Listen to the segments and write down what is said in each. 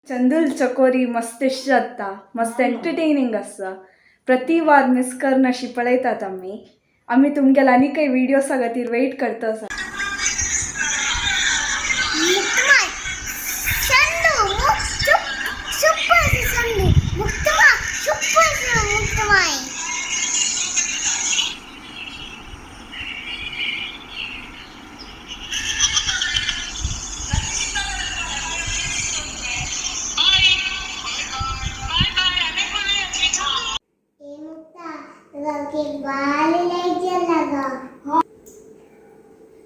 चंदूल चकोरी मस्त इಷ್ಟ जाता मस्त एंटरटेनिंग आसा प्रति वार मिस करनाशी पळयतात आम्ही आम्ही तुमगेला आनी काही व्हिडिओ खातीर वेट करता आसा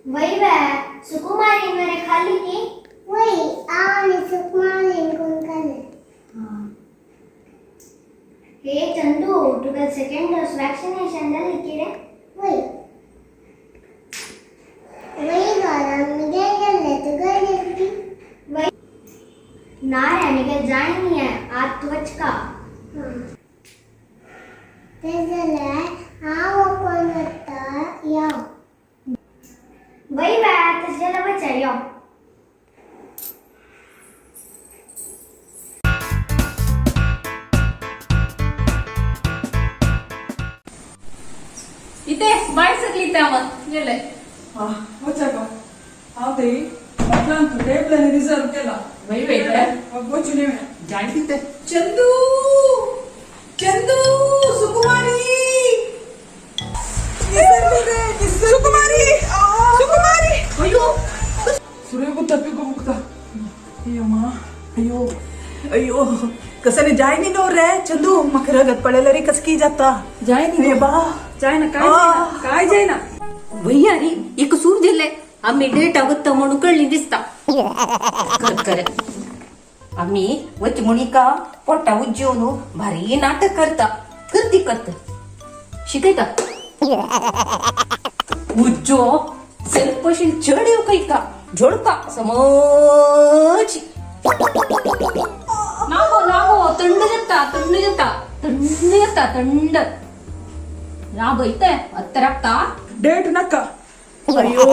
वही वह सुकुमारी मेरे खाली की वही आने सुकुमारी कौन कर हाँ हे चंदू तू कल सेकंड डोज वैक्सीनेशन डल की रे वही वाला मुझे जल्दी तो कर देती वही ना रे मुझे जाए नहीं है आज त्वच का हाँ तेजले वो कौन होता या वही बात तेजले बचाइयो इथे बाय सगळी त्यावर गेले वचका हांव थंय फाटल्यान टेबलांनी रिजर्व केला वय वयले वचून येवया जाय तिथे चंदू चंदू सुकुमारी सुकुमारी सुकुमारी अयो सूर्य को तपी को मुक्ता अयो माँ अयो अयो कसं जाय नी नो रे चंदू म्हाका रगत पडलेला रे कस की जाता जाय नी बा जाय ना काय जाय ना भैया री एक सूर दिले आम्ही डेट आगत्ता म्हणून कळली दिसता कर आम्ही वच मुनिका पोटा उज्जेवन भारी नाटक करता करती शिकयता उज्जो सेल्फशील चढ येऊ काही का झोडपा समज नागो थंड थंड ना ಬೈತೆ ಹತ್ತರಾಗ್ತಾ ಡೇಟ್ ನಕ್ಕ ಅಯ್ಯೋ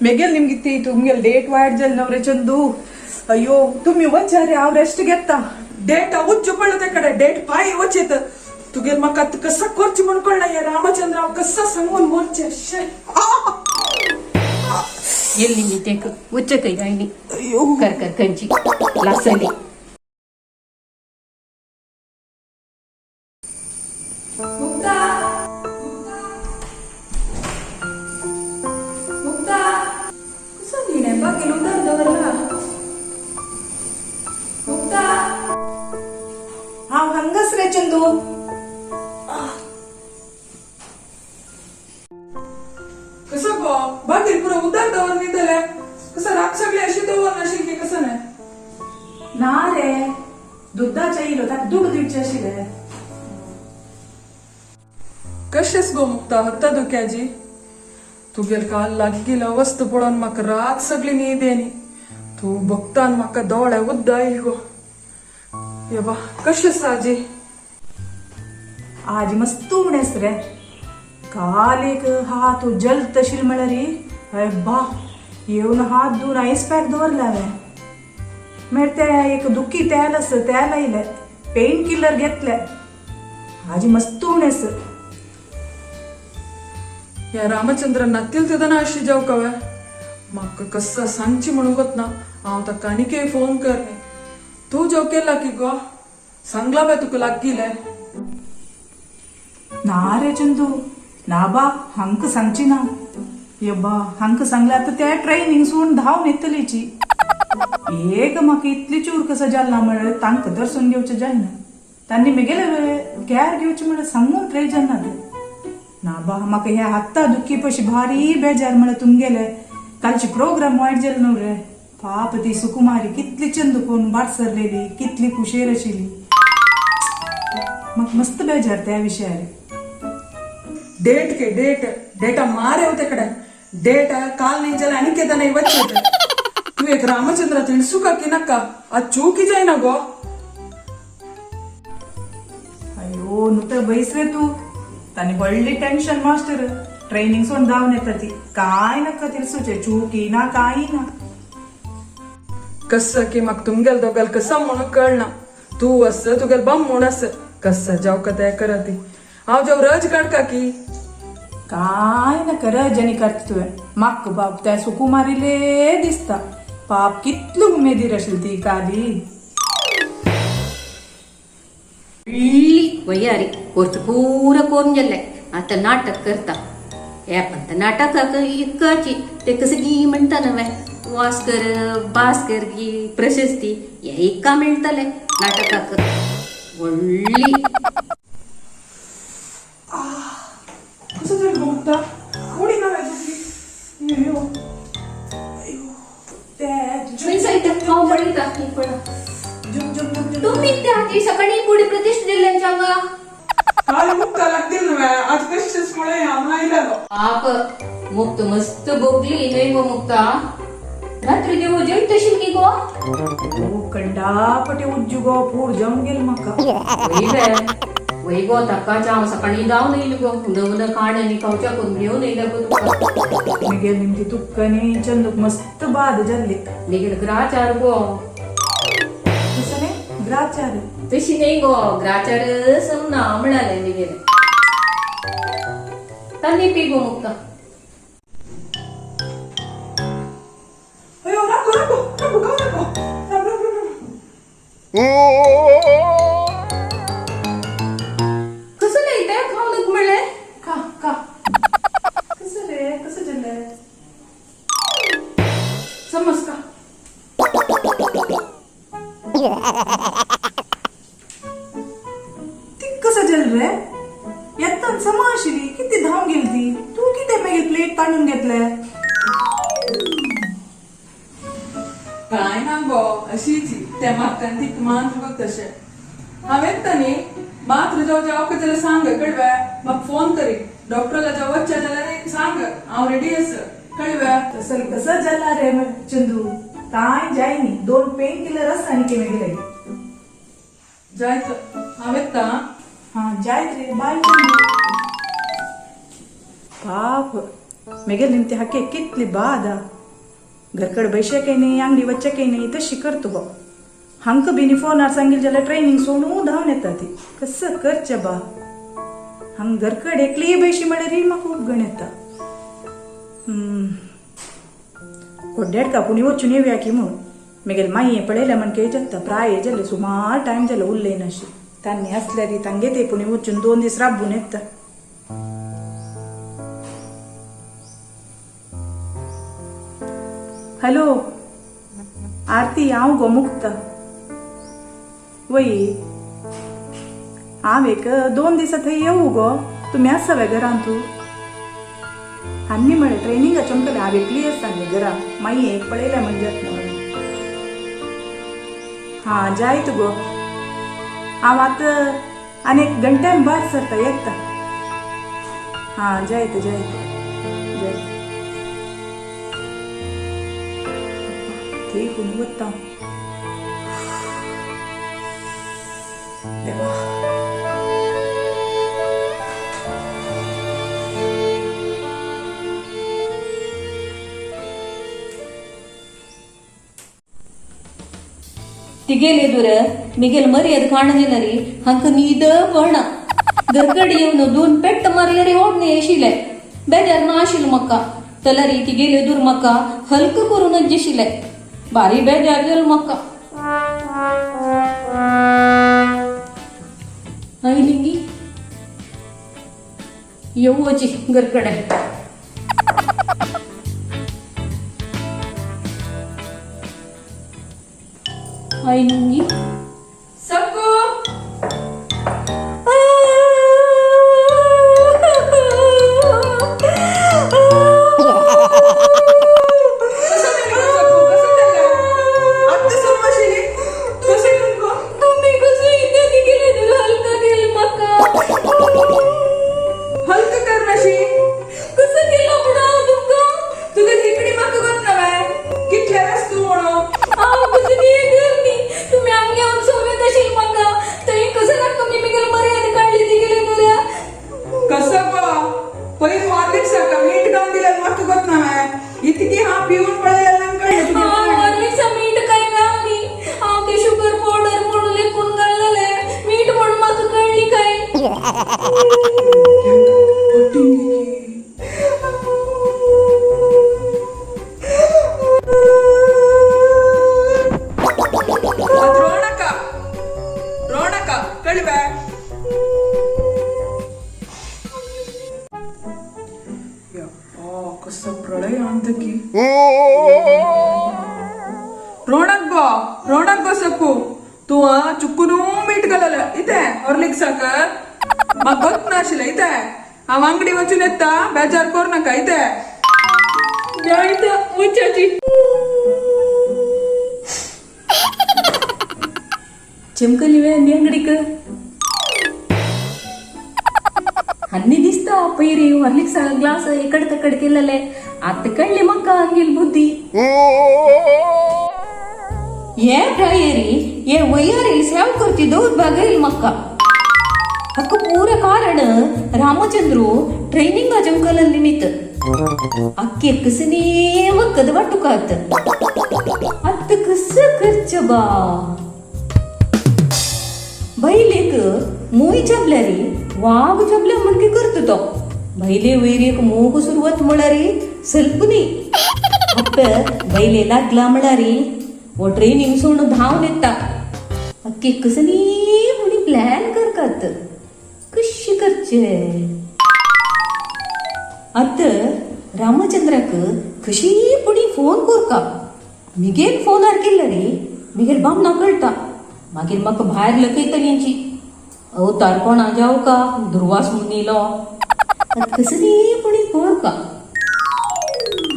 ಮೆಗೆಲ್ ನಿಮ್ಗಿತ್ತಿ ತುಮ್ಗೆಲ್ ಡೇಟ್ ವಾಡ್ಜಲ್ ನವ್ರೆ ಚಂದು ಅಯ್ಯೋ तुम्ही वचारे हांव रेस्ट घेता डेट उच्च पडलं त्या कडे डेट पाय वचेत तुगेल म्हाका कसा करची म्हण कळना या रामचंद्र हांव कसा सांगून मोरचे शे ಎಲ್ಲಿ ನಿಂತೇಕ ಉಚ್ಚ ಕೈ ಗಾಯನಿ ಅಯ್ಯೋ ಕರ್ ಕಂಚಿ ಲಾಸಲಿ मुक्ता मुक्ता कसं लिहिणे बघ गेलो दरदवरला मुक्ता हांव हंगस रे चंदू कसं गो बागीर पुरो उदक दवर न्हिदले कसं रात सगळी अशी दवर नाशिल की कसं नाही ना रे दुधाच्या इलो ताका दूध दिवचे आशिल्ले कशेच गो मुक्ता हत्ता दुख्याजी तुगेल काल लागील अवस्थ पडोन म्हाका रात सगळी न्हीद येनी तू बघतान म्हाका दोळे उद्द आयली गो ये बा कशें साजी आज मस्त उणेस रे काल एक हात जल तशील म्हळ्यार अरे बा येवन हात धुवन आईस पॅक दवरला हांवें मागीर ते एक दुखी तेल आसा तेल आयलें पेन किलर घेतले आज मस्त उणेस या रामचंद्र नातील तेदना अशी जाऊ कवे म्हाका कसा सांगची म्हणून वत ना हांव ताका आनीकय फोन करने तू जाव केला की गो सांगला बाय तुका लागीले ना रे चंदू ना बा हांक सांगची ना यब्बा हांक सांगल्या आता त्या ट्रेनिंग सोडून धांवन येतलीची एक म्हाका इतली चूर कसं जालना म्हळ्यार तांकां दर्शन घेवचें जायना तांणी म्हगेले कॅर घेवची म्हळ्यार सांगून ट्राय जायना ना बा म्हाका ह्या हात्ता दुखी पशी भारी बेजार म्हळ्यार तुमगेले कालची प्रोग्राम वायट जाले न्हू रे पाप ती सुकुमारी कितली चंद कोण बाट सरलेली कितली खुशेर आशिल्ली म्हाका मस्त बेजार त्या विशयार डेटा मारे होते कडे डेट काल नाही जाल्यार आनी केदां नाही वच्चे तू एक रामचंद्र तिळसू का की नाका आज चूकी जायना गो अयो नु तर बैस रे तू तानी व्हडली टेन्शन मास्टर ट्रेनिंग सोडून धांवन येता ती काय नका तिरसूचे चूकी ना काही ना कसं की मग तुमगेल दोघाल कसं म्हणून कळना तू असं तुगेल बम म्हूण असं कसं जाव का त्या करा ती हांव जाव रज काडका की काय न कर जनी करता तुवें म्हाक बाप त्या सुकुमारीले दिसता पाप कितलो उमेदीर आशिल्ली ती काली वयारी कोर्स पुरा करून गेले आता नाटक करता हे पण नाटकाक इतकाची ते सगळी म्हणता नव्हे वास्कर भास्कर की प्रशस्ती हे एका मिळतले नाटकाक व्हडली कसं झालं मुक्ता कोणी नाव आहे तुझी अयो अयो तुम्ही त्या सकाळी पुढे प्रतिष्ठा दिल्यांच्या काल मुक्ता लागतील ना आज कशाचमुळे आम्हाला इलालो आप मुक्त मस्त बोगली नाही गो मुक्ता रात्री देव जेवण तशी की गो कंडापटे उज्जुगो पूर जाऊन गेल म्हाका वही गो तक्काच्या हांव सकाळी जावन येयली गो उदक काण आनी खावच्या करून घेवन येयल्या गो तुका मी निमती तुक्कनी चंदूक मस्त बाद जाल्ली लेगीत ग्राचार गो कसं नाही ग्राचार तशी नाही गो ग्राचार समना म्हणाले निगेले तान्नी पी गो मुक्ता अयो राखो राखो राखो खाऊ राखो राम राम राम राम कसं नाही ते खाऊ नको म्हणले का का कसं रे कसं झालंय समज का ती कसं झालं रे येताना समा आशिली किती धाव गेली ती तू किती मागील प्लेट ताणून घेतल्या काय ना गो अशीच त्या मागतान ती मात्र बघ तशे हांवें तांणी मात्र जाव जाव का त्याला सांग कळव्या मग फोन करी डॉक्टरला जाव वच्चा जाल्यार सांग हांव रेडी आस कळव्या तसं कसं झाला रे चंदू काय जायनी 2 पेन किलर असताना केमे गेले जायचं हांवें ता हाँ जायत रे बाय चंदू पाप मेगे निमते हाके कितली बादा घरकड बैशे नाही अंगडी वच्चे नाही तशी करतो बा हंक बिनी फोनार सांगील जाल्यार ट्रेनिंग सोडून धावन येता ती कसं करचे बा हंग घरकड एकली बैशी म्हळ्यार म्हाका खूप गण येता कोड्याड कापुनी वचून येवया की म्हणून मेगेल माये पळयल्या म्हणके जगता प्राय जाले सुमार टायम जालो उरले नाशी तांणी असल्यार तांगे ते पुणी वचून 2 दीस राबून येता हॅलो आरती हांव गो मुक्ता वय हांव एक 2 दिसा थंय येवू गो तुमी आसा घरान तू आनी म्हळें ट्रेनिंगाच्या म्हणटले हांव एकली आसा न्ही घरा माई एक पळयल्या म्हणजे हां जायत गो हांव आतां आनी 1 घंट्यान भायर सरता येता हां जायत जायत जायत थंय कोणी वता देवा तिगेले दुर मिगेल मर्याद काणलेरी हंक नीद वण घरकड येवन 2 पेट्ट मारलेरी ओढणे येशिले बेजार नाशिल म्हाका तलरी तिगेले दूर म्हाका हलक करूनच दिशिले भारी बेजार जाल म्हाका आयलिंगी येवची घरकडे आयलिंगी सबको तुम्ही कसं इथे तिघेले दूर हलका केल म्हाका हलक कर नाशी कसं केलं पुढं तुमका तुका तिकडी म्हाका गत नव्हे कितल्या वेळेस तू म्हणून कसं करनी तुम्ही आमगे रोणाक गो सकू तू चुकून मीठ घालला इथे हॉर्लिक्साक म्हाका गोत नाशिल्लें इथे हांव अंगडी वचून येता बेजार कर नाका इथे मुचाची चिमकली वे नी अंगडीक हन्नी दिसता पयरी हॉर्लिक्सा ग्लास इकड तकड केलेले आता कळले म्हाका अंगेल बुद्धी ये ड्रायरी ये वयारी सेव करची दौड बागेल म्हाका हक्क पूरा कारण रामचंद्रू ट्रैनिंग जमकल निमित्त अक्के कसने वक्कद वाटुकात अत्त कस करच बा बैलेक मोई छापल्यारी वाघ छापल्या म्हणके करत तो बैले वैरेक मोग सुरुवात म्हणारी सल्पनी फक्त बैले लागला म्हणारी वो ट्रेनिंग सोडून धावून येता अक्के कसनी म्हणी प्लॅन करतात कशी करचे आता रामचंद्राक कशी पुढी फोन करका मिगेल फोनार केला रे मिगेल बामना कळटा मागीर म्हाका भायर लकयतलींची अवतार कोणा जाव का दुर्वास मुनीलो कसली पुढी करका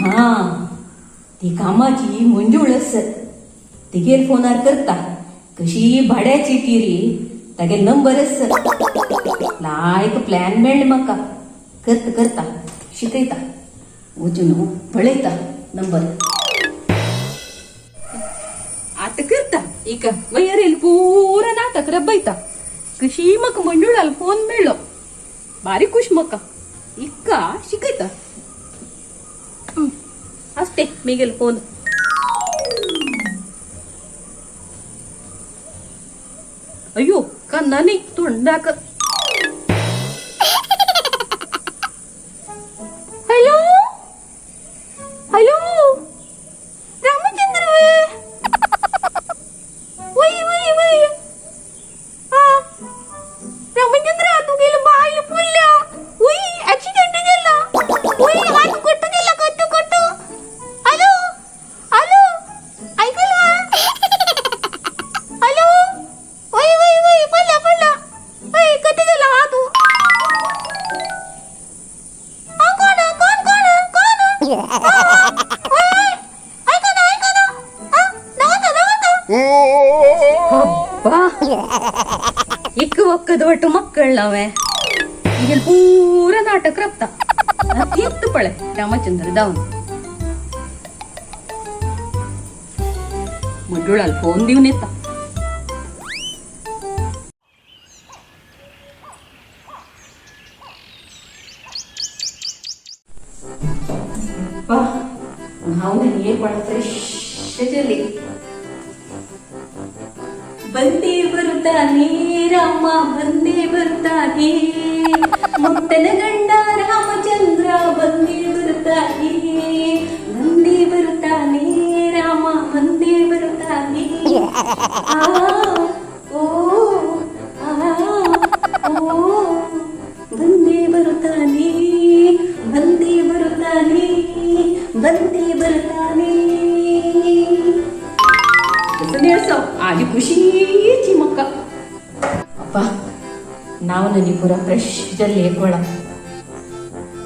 हा ती कामाची मंजूळ आसत तिगेर फोनार करता कशी भाड्याची ती रे तागे नंबर आसत लायक प्लॅन मेळ्ळे म्हाका करता करता शिकयता वचून पळयता नंबर आता करता एक वयरेल पूरा नाटक रबयता कशी म्हाका मंडुळाल फोन मेळ्ळो बारी खुश म्हाका इक्का शिकयता असते मिगेल फोन अयो कन्नानी तोंडाक हॅलो हॅलो रामचंद्र वय वय वय हा रामचंद्र तू गेला बाहेर पुल्ल्या वय ऍक्सिडेंट झाला वय हात कट गेला कट हॅलो हॅलो ऐकलं हॅलो वय वय वय पडला वय कट गेला हा तू ಇಕ್ಕ ಒಕ್ಕದ ಒಟ್ಟು ಮಕ್ಕಳವೆ ಈಗ ಪೂರ ನಾಟಕ ರಪ್ತ ಎತ್ತು ಪಳೆ ರಾಮಚಂದ್ರ ದಾವನ್ ಮುಡ್ಡುಳಲ್ಲಿ ಫೋನ್ ದಿವ್ನೆತ್ತ ನಾವು ಏನ್ ಮಾಡ್ತಾರೆ ಶಜಲಿ ಬಂದೇ ಬರುತ್ತಾನೆ ರಾಮ ಬಂದೇ ಬರುತ್ತಾನೆ ಮುತ್ತನ ಗಂಡ ರಾಮಚಂದ್ರ ಬಂದೇ ಬರುತ್ತಾನೆ ರಾಮ ಬಂದೇ ಬರುತ್ತಾನೆ ಆ ಓ ಆ ಓ ಬಂದೇ ಬರುತ್ತಾನೆ ಬಂದೇ ಬರುತ್ತಾನೆ ಬಂದೇ ಬರುತ್ತಾನೆ आजी खुशीची मक्का अप्पा नाव ननी पुरा फ्रेश जल्ले कोळा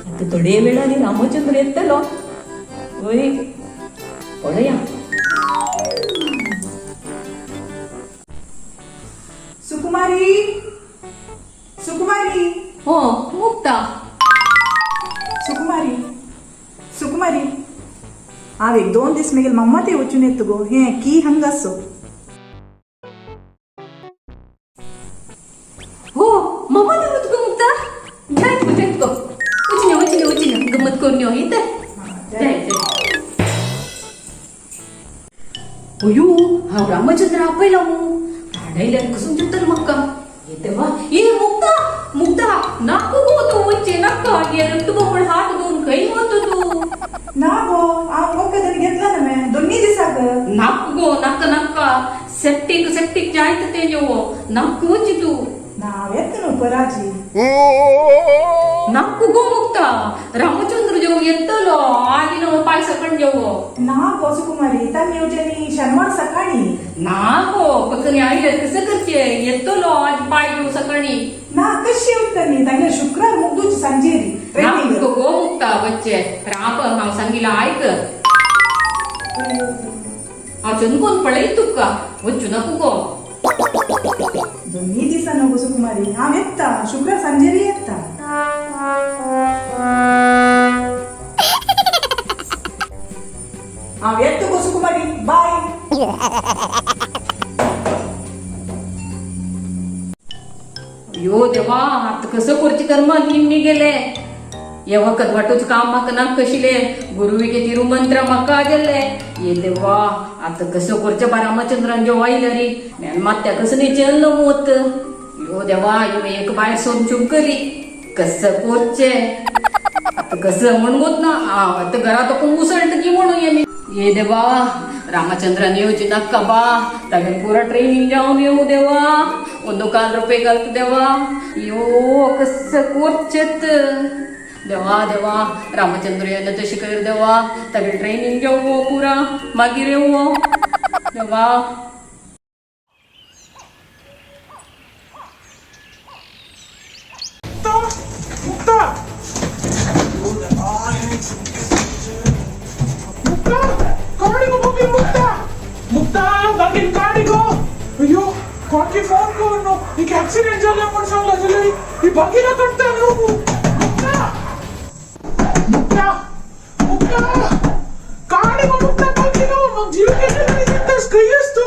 आता थोडे वेळाने रामचंद्र येतलो ओय पळया सुकुमारी सुकुमारी हो मुक्ता सुकुमारी सुकुमारी हांव एक 2 दीस मेगेल मम्मा ते वचून येत गो हे की हंगासो हो मम्मा देवत गो मुक्ता जायत गो वचने गमत करून येते जाय अयो हांव रामचंद्र आपयला भाडायल्यान कसून चित्तर म्हाका येते वा ये मुक्ता नाको गो तो वच्चे नाका ये रक्त पण हात दोन खै वतो तू ना गो हांव वखद घेतला ना मैं 2 दिसाक नाक गो नाका सेप्टिक जायत ते जो नाक वच तू नावेत न्हू पराची नाकू गो मुक्ता रामचंद्र जेव येतलो आली न पाय सकण जेव ना गोसुकुमारी त्या येवचेनी शनिवार सकाळी ना गो पकनी आयले कसं करचे येतलो आज पाय जेव सकणी ना कशी येवतली तांगे शुक्रार मुगदूची सांजेरी ट्रेनिंग नाकू गो मुक्ता बच्चे राम हांव सांगिला आयक अजून कोण पळय तुका वच्चू नको गो दोन्ही दिसा न्हू गोसुकुमारी हांव येता शुक्रार सांजेरी येता हांव येता गोसुकुमारी बाय यो देवा आता कसं करचे कर्म निम्मी गेले ये वखत वाटूच काम म्हाका ना कशिले गुरुविके तिरू मंत्र म्हाका दिले ये देवा आता कसं करचे रामचंद्रान जेव आयले रे मेन मात्या कसं नाही चेल्लो मोत यो देवा यो एक बाय सोमचूम करी कसं करचे आता कसं म्हणगोत ना आता घरात आपण मुसळत की म्हणू ये देवा रामचंद्रान येवची नक्का बा तागे पुरा ट्रेनिंग जाऊन येऊ देवा ಒಂದು ₹1 ಕಲ್ತು ದೇವಾ ಅಯ್ಯೋ ಕಸ ಕೋರ್ಚತ್ देवा देवा रामचंद्र यांना तशी कर देवा तगडे ट्रेनिंग जाऊ पुरा मागीर येऊ देवा अयो कोणकी फोन करून नो एक ऍक्सिडेंट झाला म्हणून सांगला झालं ही बागीला करता नो मुक्ता मुक्ता मुक्ता काढी मग मुक्ता बागीला मग जीव गेला नाही तिथेच कहीस तू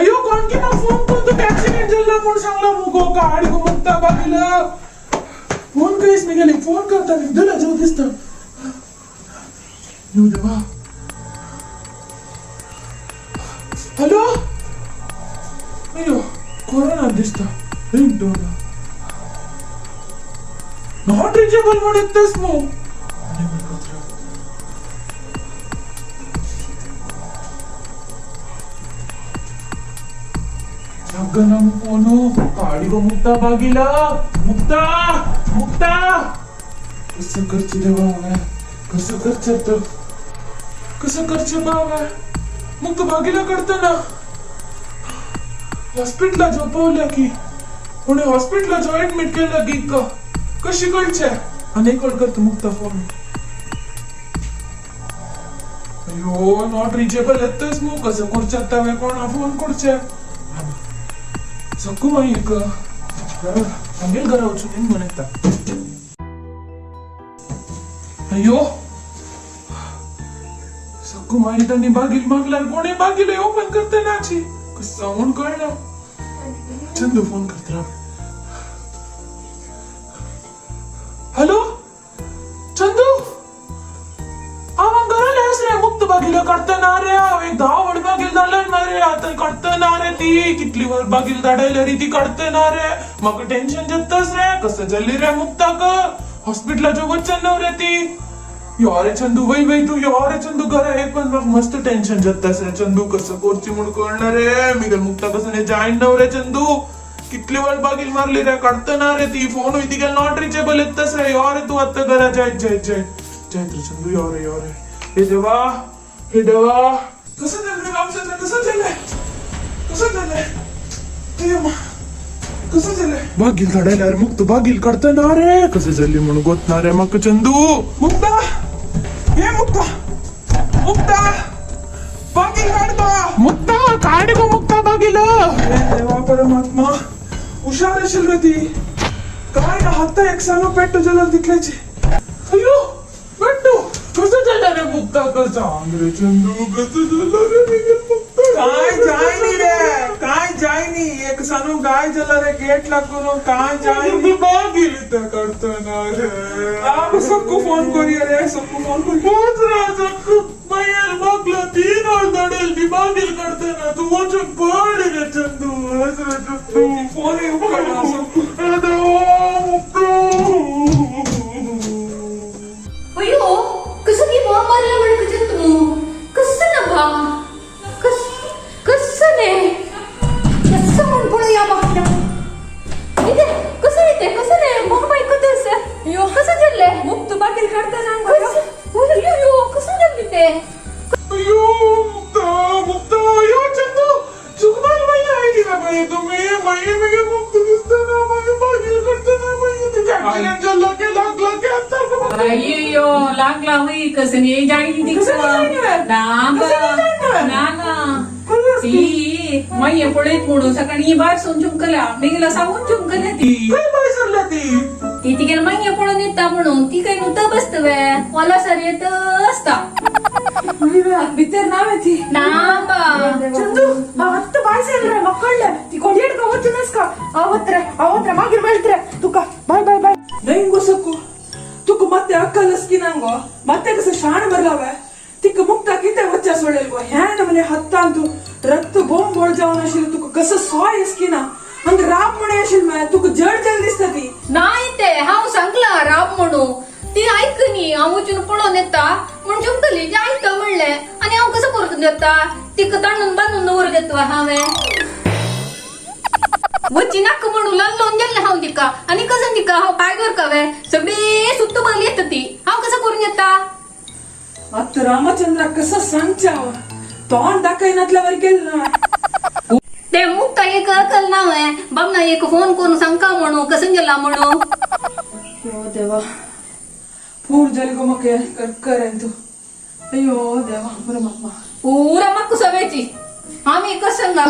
अयो कोणकी मग फोन करून तो ऍक्सिडेंट झाला म्हणून सांगला मुगो काढी मग मुक्ता बागीला फोन कहीस नाही गेली फोन करता निघला जाऊ दिसत येऊ देवा हॅलो अयो कोरोना दिसता रिंगटोन नॉट रिचेबल म्हणतस मग जगन फोनो काडी गो मुक्ता बागीला मुक्ता मुक्ता कसं करचे देवा कसं करचे तर कसं करचे बाबा मुक्त बागीला करताना हॉस्पिटल झोपवल्या की कोणी हॉस्पिटल ऍडमिट केलं की कशी कळचे अनेक वेळ करतो मुक्ता फोन अयो नॉट रिचेबल येतच मग कसं करचे आता कोणा फोन करचे सकू माई एक सांगेल घरा उचलून म्हणता अयो सकू माई त्यांनी बागील मागला कोणी बागील ओपन करते नाची कसं म्हणून कळलं चंदू फोन करता हॅलो चंदू आवाज घराला रे मुक्त बागीला करताना रे एक 10 वड बागील धाडला रे आता करताना रे ती कितली वर बागील धाडायला रे ती करताना रे मग टेन्शन जत्तस रे कसं जल्ली रे मुक्ता का हॉस्पिटलाच्या वचन रे ती यारे चंदू वही तू यारे चंदू घर एक पण मस्त टेन्शन जत्तास रे चंदू कसं कोरची म्हणून कळणार रे मी तर मुक्ता कसं नाही जाईन नव रे चंदू कितली वेळ बागील मारली रे काढताना रे ती फोन होती गेल नॉट रिचेबल येतस रे यारे तू आता घरा जाय रे चंदू यारे हे देवा कसं झालं रे रामचंद्र कसं झालंय कसं झालंय बागील काढायला रे मुक्त बागील काढताना रे कसं झाली म्हणून गोतणार रे मग चंदू मुक्ता हे मुक्ता बागील काढता मुक्ता काढ गो मुक्ता बागील देवा परमात्मा हुशार असेल रे ती काय ना हात एक सालो पेट्टू जलल तिकल्याची अयो पेट्टू कसं झालं रे मुक्ता कसं रे चंदू कसं झालं रे मुक्ता काय जायनी एक सानो गाय जला रे गेट लागून काय जायनी बागील तर करताना रे आप सबको फोन करिए रे सबको फोन करिए बहुत राजा मैल मगला 3 और दडल दी बागील करताना तू वचन पड रे चंदू तू फोन करना सबको अयो कसं की बा मारला म्हण कजत तू कसं ना बा कसं ने कसं म्हण पुढे या बा इथे कसं नाही जायनी कसं नाही जायनी? ती मैया पळत म्हणून सकाळी बाहेर सोन चुमकल्या मी गेला सांगून चुमकल्या ती काय बायसरला ती ती तिघे मैया पळून येता म्हणून ती काही नुसतं बसत वे मला सर येत असता भितर नाव आहे ती नांबा चंदू आत्ता बाय रे मಕ್ಕಳ್ಳೆ ती कोलियड का वचनस का आवत्रे मागीर मेळत्रे तुका बाय बाय बाय नाही गोसक्कू तुक ಮತ್ತೆ ಅಕ್ಕಲಸ್ಕಿ ನಂಗೋ ಮತ್ತೆ ಕಸ ಶಾಣ ಬರ್ಲಾವೆ तिक मुक्ता किते बच्चा सोडेल गो ह्या नमने हत्तांतू रक्त बोंब बोळ जावन आशिल तुक कसं सॉय esकी ना हंग राम म्हणे आशिल मा तुक जड जल दिसता ती नाही ते हांव सांगला राम म्हणून ती ऐकनी हांव वचून पळून येता म्हणून चुमकली जे ऐकता म्हणले आणि हांव कसं करून देता तिक ताणून बांधून नवर घेतो हांवें वची नाक म्हणून लावून गेले हांव तिका आणि कसं तिका हांव पाय करकावे सगळी सुत्त बघली येत ती हांव कसं करून येता आता रामचंद्र कसं सांगचाव तोंड दाखयनातल्यावर गेल ना ते मुक्ता एक अकल नाव आहे बघ ना एक फोन करून सांगका म्हणू कसं गेला म्हणू अयो देवा पूर जल गो मके करेन तू अयो देवा परमात्मा पुरा मग सगळ्याची आम्ही कसं ना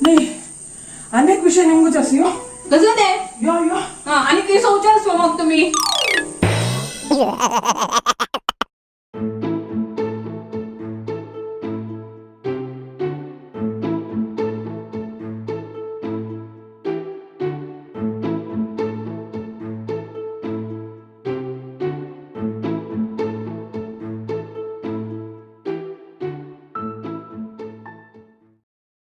नाही अनेक विषय निघूच असी हो कसं ते यो यो हा आणि काही शौचास मग तुम्ही